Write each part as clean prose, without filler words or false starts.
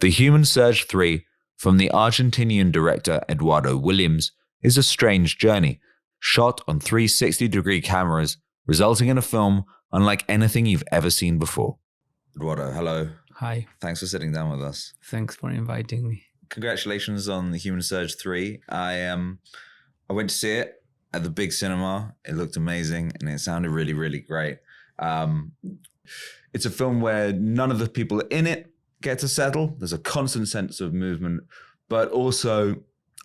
The Human Surge 3 from the Argentinian director Eduardo Williams is a strange journey, shot on 360-degree cameras, resulting in a film unlike anything you've ever seen before. Eduardo, hello. Hi. Thanks for sitting down with us. Thanks for inviting me. Congratulations on The Human Surge 3. I went to see it at the big cinema. It looked amazing and it sounded really, really great. It's a film where none of the people in it get to settle. There's a constant sense of movement, but also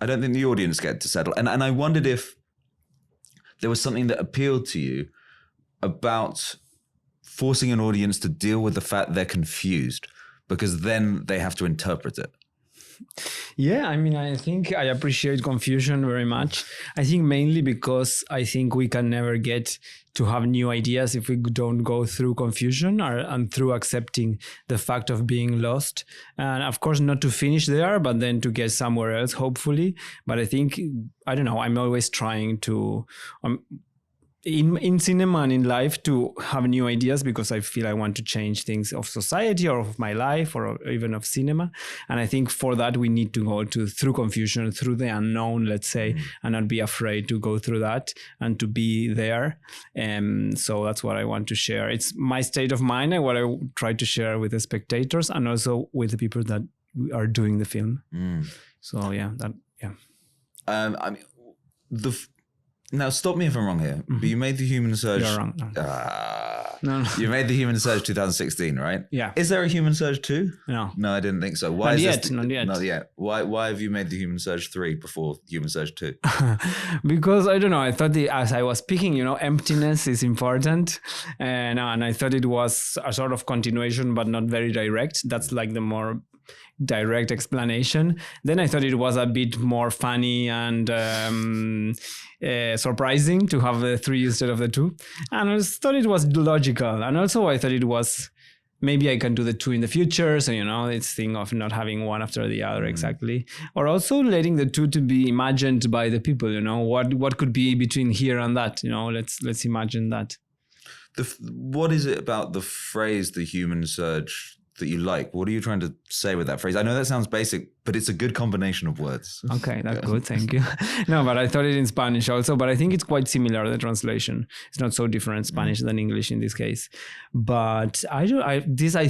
I don't think the audience get to settle. And I wondered if there was something that appealed to you about forcing an audience to deal with the fact they're confused, because then they have to interpret it. Yeah, I mean, I think I appreciate confusion very much. I think mainly because I think we can never get to have new ideas if we don't go through confusion and through accepting the fact of being lost. And of course, not to finish there, but then to get somewhere else, hopefully. But I think, I don't know, I'm always trying to... in cinema and in life to have new ideas, because I feel I want to change things of society or of my life or even of cinema. And I think for that we need to go through confusion, through the unknown, let's say, and not be afraid to go through that and to be there. So that's what I want to share. It's my state of mind and what I try to share with the spectators and also with the people that are doing the film. So yeah. I mean, now, stop me if I'm wrong here, but you made The Human Surge... You're wrong. No. You made The Human Surge 2016, right? Yeah. Is there a Human Surge 2? No. No, I didn't think so. Not yet. Not yet. Why have you made The Human Surge 3 before Human Surge 2? Because, I don't know, I thought as I was speaking, emptiness is important. And I thought it was a sort of continuation, but not very direct. That's like the more direct explanation. Then I thought it was a bit more funny and surprising to have the 3 instead of the 2. And I just thought it was logical. And also I thought it was, maybe I can do the 2 in the future. So, it's thing of not having one after the other exactly. Or also letting the 2 to be imagined by the people, what could be between here and that, let's imagine that. What is it about the phrase, the human surge, that you like? What are you trying to say with that phrase? I know that sounds basic, but it's a good combination of words. Okay, that's good. Thank you. No, but I thought it in Spanish also, but I think it's quite similar, the translation. It's not so different Spanish than English in this case. But I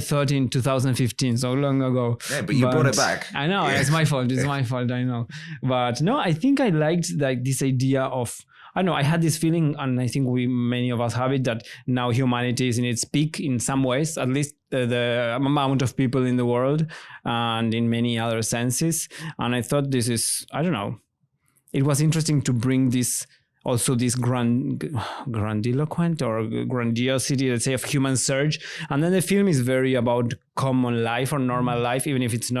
thought in 2015, so long ago. Yeah, but you brought it back. I know, it's my fault. It's my fault, I know. But no, I think I liked this idea of, I know I had this feeling, and I think many of us have it, that now humanity is in its peak in some ways, at least the amount of people in the world and in many other senses. And I thought this is, I don't know, it was interesting to bring this, also this grandiloquent or grandiosity, let's say, of human surge. And then the film is very about common life or normal life, even if it's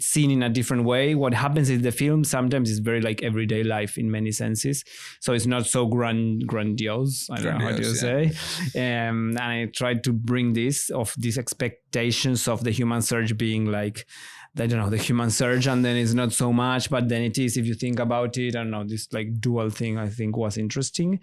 seen in a different way. What happens in the film sometimes is very like everyday life in many senses. So it's not so grandiose. I don't know how to say. And I tried to bring these expectations of the human surge being like, I don't know, the human surge, and then it's not so much, but then it is if you think about it. I don't know, this like dual thing I think was interesting.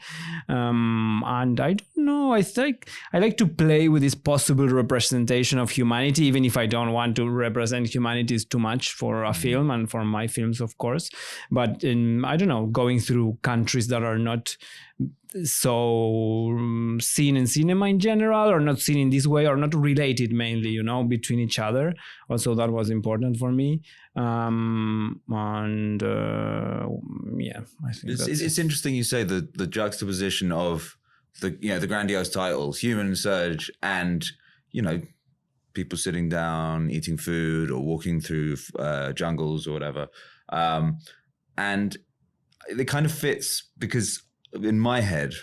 And I don't know, I think I like to play with this possible representation of humanity, even if I don't want to represent humanity too much for a film and for my films, of course. But I don't know, going through countries that are not so seen in cinema in general, or not seen in this way, or not related mainly, between each other. Also, that was important for me. I think it's interesting you say the juxtaposition of the grandiose titles, Human Surge, and people sitting down, eating food, or walking through jungles or whatever, and it kind of fits because. In my head,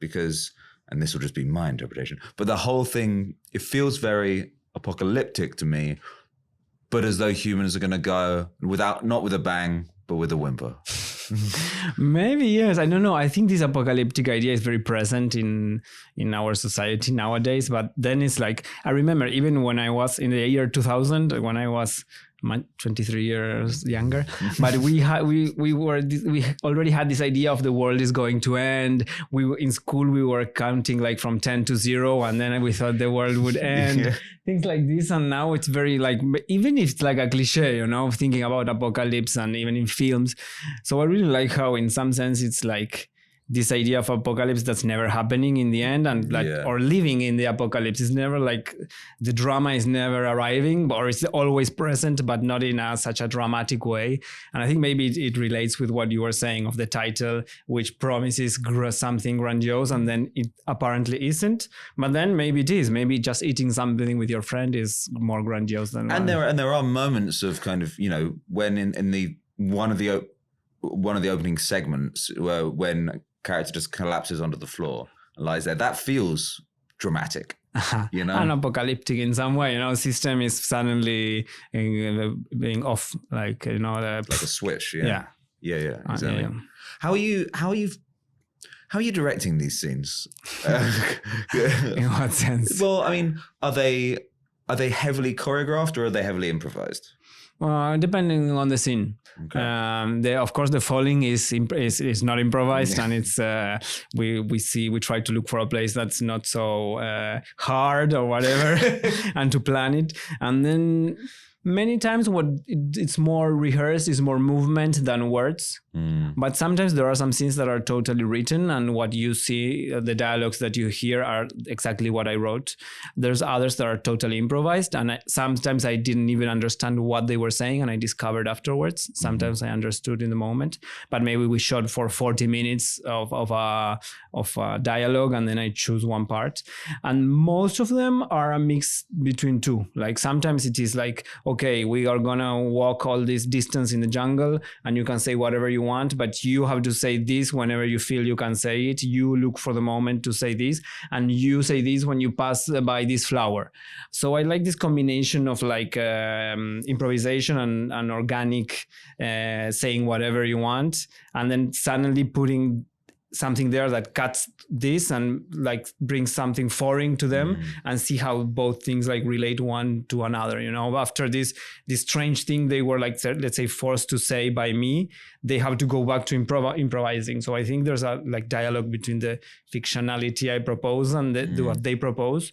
and this will just be my interpretation, but the whole thing, it feels very apocalyptic to me, but as though humans are going to go not with a bang, but with a whimper. Maybe, yes. I don't know. I think this apocalyptic idea is very present in our society nowadays, but then it's like, I remember even when I was in the year 2000, when I was 23 years younger, but we already had this idea of the world is going to end. In school we were counting like from 10 to 0, and then we thought the world would end. Things like this, and now it's very like, even if it's like a cliche, thinking about apocalypse, and even in films. So I really like how in some sense it's like this idea of apocalypse that's never happening in the end, and like or living in the apocalypse is never like, the drama is never arriving, or it's always present but not in such a dramatic way. And I think maybe it relates with what you were saying of the title, which promises something grandiose and then it apparently isn't, but then maybe it is. Maybe just eating something with your friend is more grandiose than there are moments of kind of, when in the one of the opening segments when character just collapses onto the floor and lies there, that feels dramatic, and apocalyptic in some way. System is suddenly being off, like like a switch. Yeah, exactly. Yeah. How are you directing these scenes? In what sense? Well, I mean, are they heavily choreographed or are they heavily improvised? Depending on the scene. Okay. Of course, the falling is not improvised, and it's we try to look for a place that's not so hard or whatever, and to plan it. And then many times it's more rehearsed, is more movement than words. But sometimes there are some scenes that are totally written, and what you see, the dialogues that you hear are exactly what I wrote. There's others that are totally improvised, and sometimes I didn't even understand what they were saying, and I discovered afterwards. Sometimes I understood in the moment, but maybe we shot for 40 minutes of a dialogue, and then I choose one part. And most of them are a mix between two. Like sometimes it is like, okay, we are gonna walk all this distance in the jungle, and you can say whatever you want, but you have to say this whenever you feel you can say it. You look for the moment to say this, and you say this when you pass by this flower. So I like this combination of like improvisation and organic saying whatever you want, and then suddenly putting something there that cuts this and like brings something foreign to them, and see how both things like relate one to another. After this strange thing they were like, let's say, forced to say by me, they have to go back to improvising. So I think there's a like dialogue between the fictionality I propose and what they propose,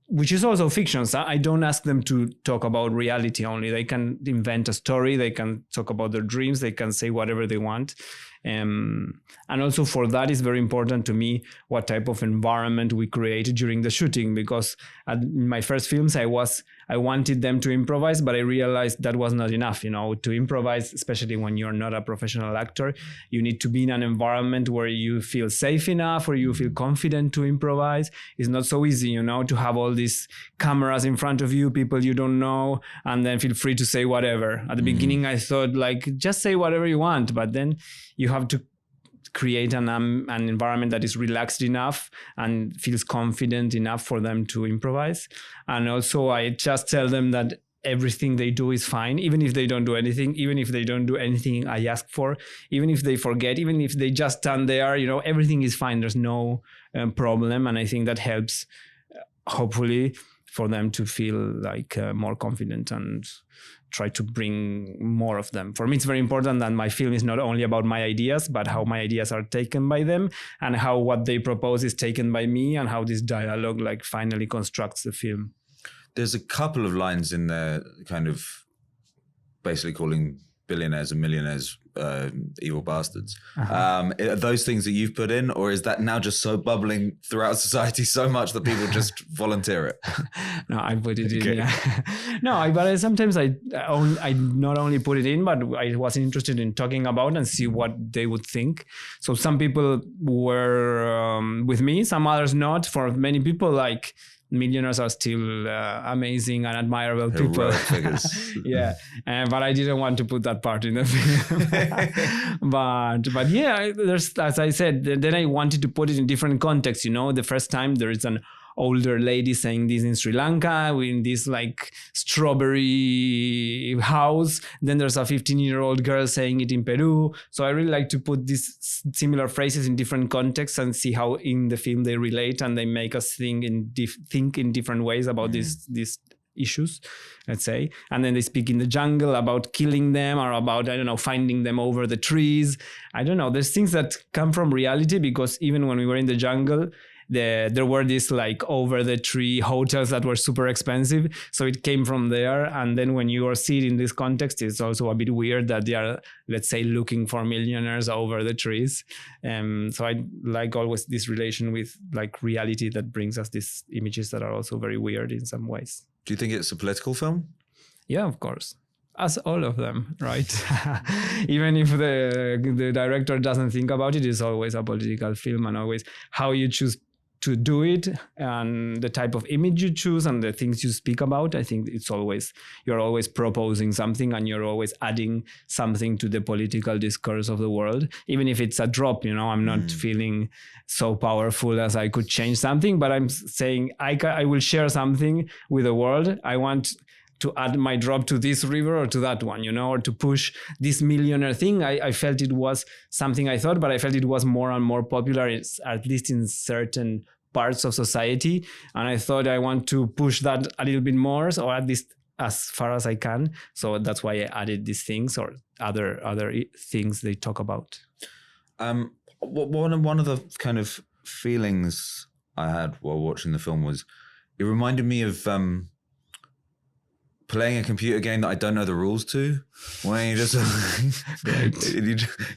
which is also fiction. So I don't ask them to talk about reality only. They can invent a story, they can talk about their dreams, they can say whatever they want. And also for that is very important to me what type of environment we create during the shooting, because in my first films I wanted them to improvise, but I realized that was not enough. To improvise, especially when you're not a professional actor, you need to be in an environment where you feel safe enough, where you feel confident to improvise. It's not so easy, to have all these cameras in front of you, people you don't know, and then feel free to say whatever. At the beginning I thought like, just say whatever you want, but then you have to create an environment that is relaxed enough and feels confident enough for them to improvise. And also I just tell them that everything they do is fine, even if they don't do anything, even if they don't do anything I ask for, even if they forget, even if they just stand there, everything is fine. There's no problem. And I think that helps, hopefully, for them to feel like more confident and try to bring more of them. For me, it's very important that my film is not only about my ideas, but how my ideas are taken by them, and how what they propose is taken by me, and how this dialogue like finally constructs the film. There's a couple of lines in there kind of basically calling billionaires and millionaires evil bastards. Are those things that you've put in, or is that now just so bubbling throughout society so much that people just volunteer it? No, I put it in. Yeah. No, but sometimes I not only put it in, but I was interested in talking about and see what they would think. So some people were with me, some others not. For many people, like, millionaires are still amazing and admirable people. Yeah, but I didn't want to put that part in the film. but yeah, there's, as I said, then I wanted to put it in different contexts. The first time there is an older lady saying this in Sri Lanka in this like strawberry house. Then there's a 15-year-old girl saying it in Peru. So I really like to put these similar phrases in different contexts and see how in the film they relate, and they make us think in different ways about these issues, let's say. And then they speak in the jungle about killing them or about, I don't know, finding them over the trees. I don't know. There's things that come from reality, because even when we were in the jungle, there were these like over the tree hotels that were super expensive. So it came from there. And then when you are seeing in this context, it's also a bit weird that they are, let's say, looking for millionaires over the trees. So I like always this relation with like reality that brings us these images that are also very weird in some ways. Do you think it's a political film? Yeah, of course. As all of them, right? Even if the director doesn't think about it, it's always a political film, and always how you choose to do it and the type of image you choose and the things you speak about. I think you're always proposing something, and you're always adding something to the political discourse of the world, even if it's a drop. I'm not feeling so powerful as I could change something, but I'm saying I will share something with the world. I want to add my drop to this river or to that one, or to push this millionaire thing. I felt it was something I thought, but I felt it was more and more popular, at least in certain parts of society. And I thought I want to push that a little bit more, or at least as far as I can. So that's why I added these things or other things they talk about. One of the kind of feelings I had while watching the film was, it reminded me of playing a computer game that I don't know the rules to, when you just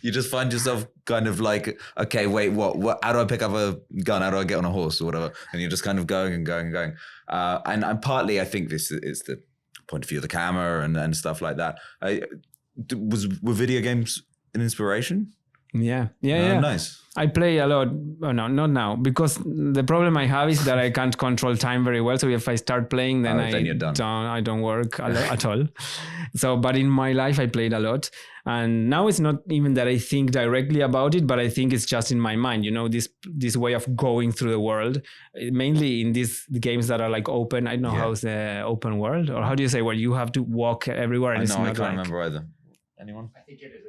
you just find yourself kind of like, okay, wait, what? How do I pick up a gun? How do I get on a horse or whatever? And you're just kind of going and going and going. And partly, I think this is the point of view of the camera and stuff like that. Were video games an inspiration? Yeah. Nice. I play a lot. Oh, no, not now, because the problem I have is that I can't control time very well. So if I start playing, then I don't work at all. So, but in my life, I played a lot. And now it's not even that I think directly about it, but I think it's just in my mind, this way of going through the world, mainly in these games that are like open. I don't know how's the open world, or how do you say, where you have to walk everywhere. And I can't remember either. Anyone? I think it is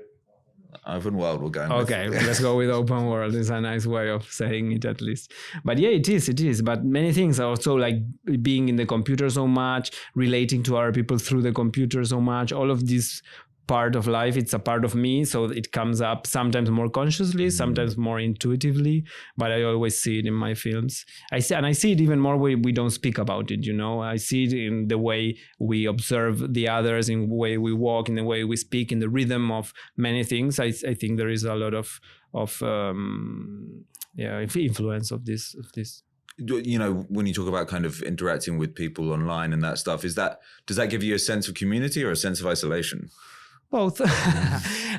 open world, we're going okay with. Let's go with open world. It's a nice way of saying it, at least. But yeah, it is, but many things are also like being in the computer so much, relating to other people through the computer so much, all of this part of life, it's a part of me, so it comes up sometimes more consciously, sometimes more intuitively, but I always see it in my films. I see it even more when we don't speak about it, I see it in the way we observe the others, in the way we walk, in the way we speak, in the rhythm of many things. I think there is a lot of influence of this. When you talk about kind of interacting with people online and that stuff, does that give you a sense of community or a sense of isolation? Both.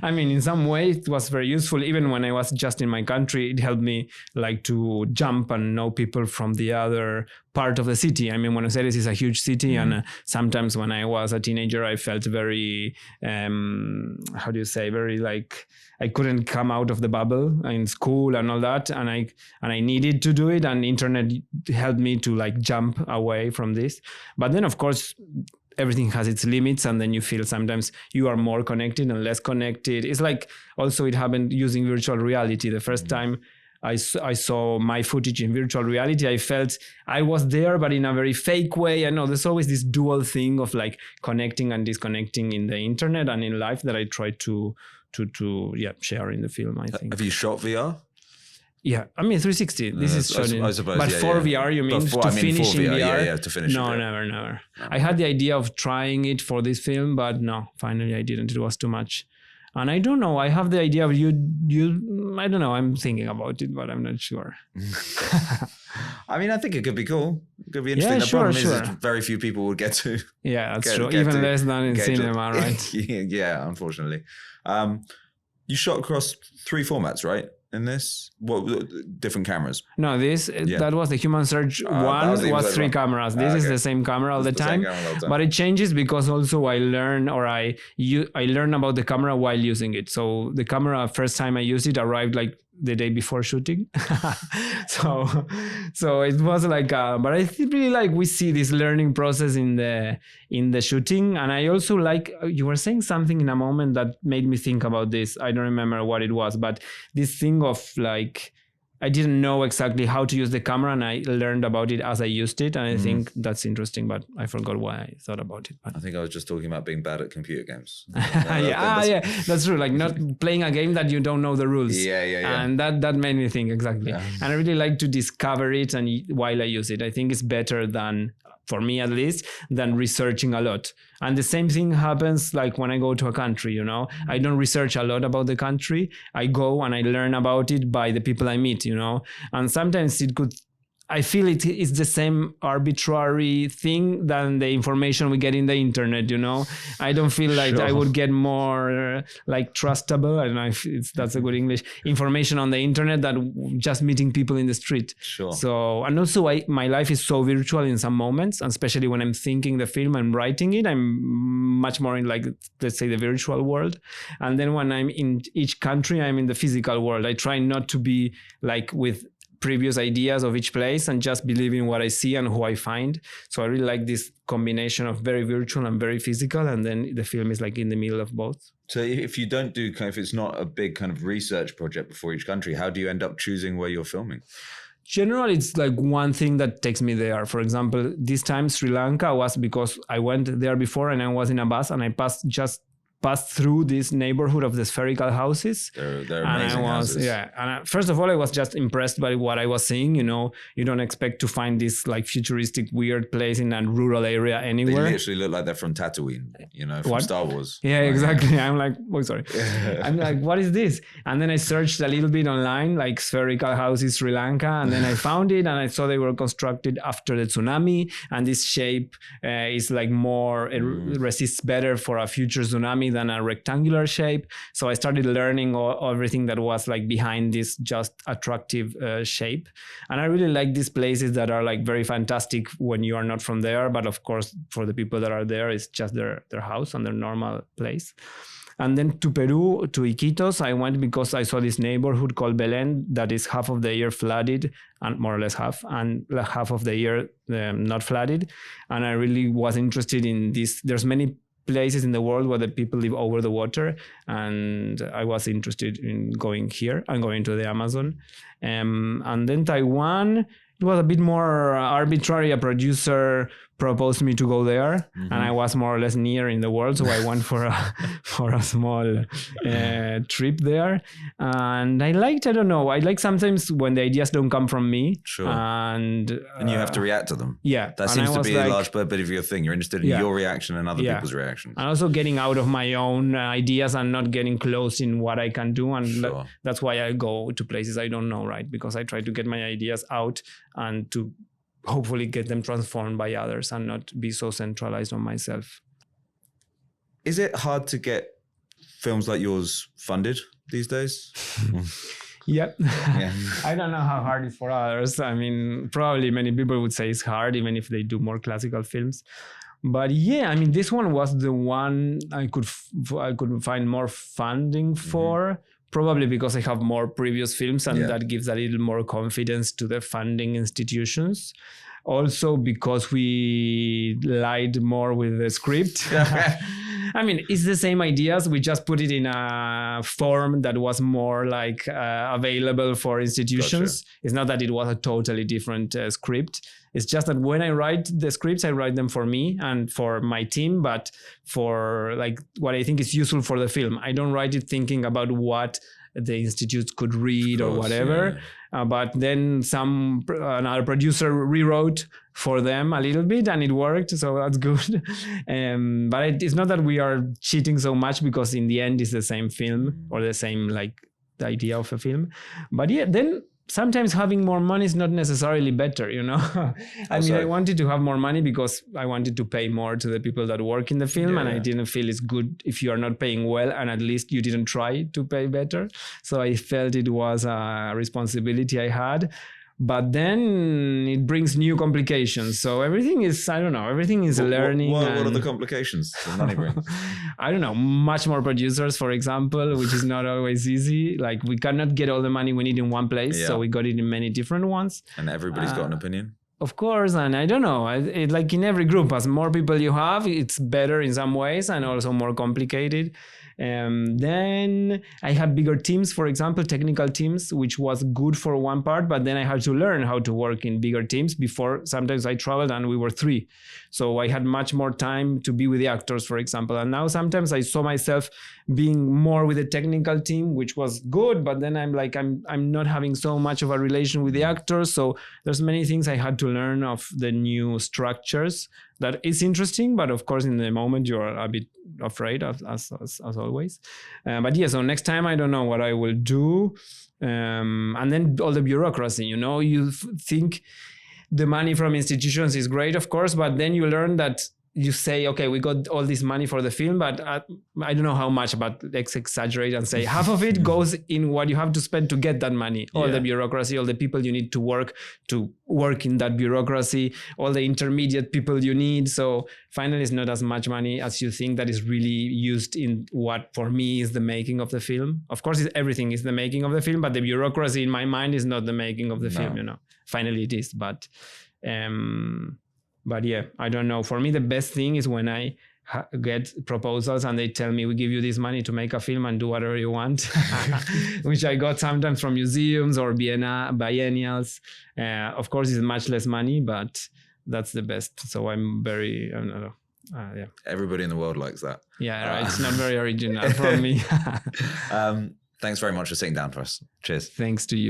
I mean, in some way it was very useful. Even when I was just in my country, it helped me like to jump and know people from the other part of the city. I mean, Buenos Aires is a huge city, and sometimes when I was a teenager, I felt very, very like I couldn't come out of the bubble in school and all that, and I needed to do it, and internet helped me to like jump away from this. But then, of course, everything has its limits, and then you feel sometimes you are more connected and less connected. It's like also it happened using virtual reality. The first time I saw my footage in virtual reality, I felt I was there, but in a very fake way. I know there's always this dual thing of like connecting and disconnecting in the internet and in life that I try to share in the film, I think. Have you shot VR? Yeah, I mean 360. This is shot in, but for VR, you mean to finish in VR? Yeah, to finish. No, never. No. I had the idea of trying it for this film, but no, finally I didn't. It was too much, and I don't know. I have the idea of you. I don't know. I'm thinking about it, but I'm not sure. I mean, I think it could be cool. It could be interesting. The problem is very few people would get to. Yeah, that's true. Even less than in cinema, right? Yeah, unfortunately. You shot across 3 formats, right? In this, what different cameras? No, that was the Human Surge one. Was 3 cameras. This is the same camera all the time, but it changes because also I learn about the camera while using it. So the camera, first time I used it, arrived like the day before shooting. so it was like, but I really like we see this learning process in the shooting, and I also like you were saying something in a moment that made me think about this. I don't remember what it was, but this thing of like I didn't know exactly how to use the camera, and I learned about it as I used it. And I think that's interesting, but I forgot why I thought about it. But I think I was just talking about being bad at computer games. That's true. Like not playing a game that you don't know the rules. Yeah. And that made me think exactly. Yeah. And I really like to discover it and while I use it. I think it's better than, for me at least, than researching a lot. And the same thing happens like when I go to a country, you know, I don't research a lot about the country. I go and I learn about it by the people I meet, you know, and sometimes I feel it is the same arbitrary thing than the information we get in the internet, you know. I don't feel like I would get more like trustable, I don't know if that's a good English, information on the internet than just meeting people in the street. Sure. So, and also my life is so virtual in some moments, and especially when I'm thinking the film and writing it, I'm much more in like, let's say, the virtual world. And then when I'm in each country, I'm in the physical world. I try not to be like with previous ideas of each place and just believe in what I see and who I find. So I really like this combination of very virtual and very physical, and then the film is like in the middle of both. So if you don't do if it's not a big kind of research project before each country, how do you end up choosing where you're filming? Generally, it's like one thing that takes me there. For example, this time Sri Lanka was because I went there before and I was in a bus and I passed through this neighborhood of the spherical houses. They're amazing houses. Yeah. And first of all, I was just impressed by what I was seeing. You know, you don't expect to find this like futuristic, weird place in a rural area anywhere. They literally look like they're from Tatooine, you know, from Star Wars. Yeah, exactly. I'm like, sorry. I'm like, what is this? And then I searched a little bit online, like spherical houses, Sri Lanka. And then I found it and I saw they were constructed after the tsunami. And this shape is like more, it resists better for a future tsunami than a rectangular shape. So I started learning everything that was like behind this just attractive shape. And I really like these places that are like very fantastic when you are not from there. But of course, for the people that are there, it's just their house and their normal place. And then to Peru, to Iquitos, I went because I saw this neighborhood called Belén that is half of the year flooded, and more or less half, and half of the year not flooded. And I really was interested in this. There's many places in the world where the people live over the water, and I was interested in going here and going to the Amazon. And then Taiwan, it was a bit more arbitrary. A producer proposed me to go there, and I was more or less near in the world, so I went for a small trip there. And I like sometimes when the ideas don't come from me. Sure. And you have to react to them. Yeah. That seems to be a large bit of your thing. You're interested in your reaction and other people's reactions. And also getting out of my own ideas and not getting close in what I can do. And that's why I go to places I don't know, right? Because I try to get my ideas out and to hopefully get them transformed by others and not be so centralized on myself. Is it hard to get films like yours funded these days? Yeah. I don't know how hard it is for others. I mean, probably many people would say it's hard, even if they do more classical films. But yeah, I mean, this one was the one I could find more funding for. Probably because I have more previous films and that gives a little more confidence to the funding institutions. Also because we lied more with the script. I mean, it's the same ideas. We just put it in a form that was more like available for institutions. Gotcha. It's not that it was a totally different script. It's just that when I write the scripts, I write them for me and for my team, but for like what I think is useful for the film. I don't write it thinking about what the institutes could read or whatever. But then another producer rewrote for them a little bit and it worked. So that's good. But it's not that we are cheating so much because in the end it's the same film or the same like the idea of a film. But yeah, then sometimes having more money is not necessarily better, you know. I mean, I wanted to have more money because I wanted to pay more to the people that work in the film, and I didn't feel it's good if you are not paying well and at least you didn't try to pay better. So I felt it was a responsibility I had. But then it brings new complications. So everything is, I don't know, everything is learning. What are the complications the money brings? I don't know, much more producers, for example, which is not always easy. Like we cannot get all the money we need in one place. So we got it in many different ones. And everybody's got an opinion. Of course. And I don't know, it like in every group, as more people you have, it's better in some ways and also more complicated. Then I had bigger teams, for example, technical teams, which was good for one part, but then I had to learn how to work in bigger teams. Before, sometimes I traveled and we were 3. So I had much more time to be with the actors, for example. And now sometimes I saw myself being more with the technical team, which was good, but then I'm like, I'm not having so much of a relation with the actors. So there's many things I had to learn of the new structures. That is interesting, but of course in the moment you're a bit afraid as always. But yeah, so next time I don't know what I will do. And then all the bureaucracy, you think the money from institutions is great, of course, but then you learn that you say, okay, we got all this money for the film, but I don't know how much, but let's exaggerate and say half of it goes in what you have to spend to get that money. All the bureaucracy, all the people you need to work in that bureaucracy, all the intermediate people you need. So finally, it's not as much money as you think that is really used in what for me is the making of the film. Of course, everything is the making of the film, but the bureaucracy in my mind is not the making of the film, Finally it is, but yeah, I don't know. For me, the best thing is when I get proposals and they tell me, we give you this money to make a film and do whatever you want, which I got sometimes from museums or biennials. Of course, it's much less money, but that's the best. So I'm very, I don't know. Yeah. Everybody in the world likes that. Yeah, right. It's not very original from me. Thanks very much for sitting down for us. Cheers. Thanks to you.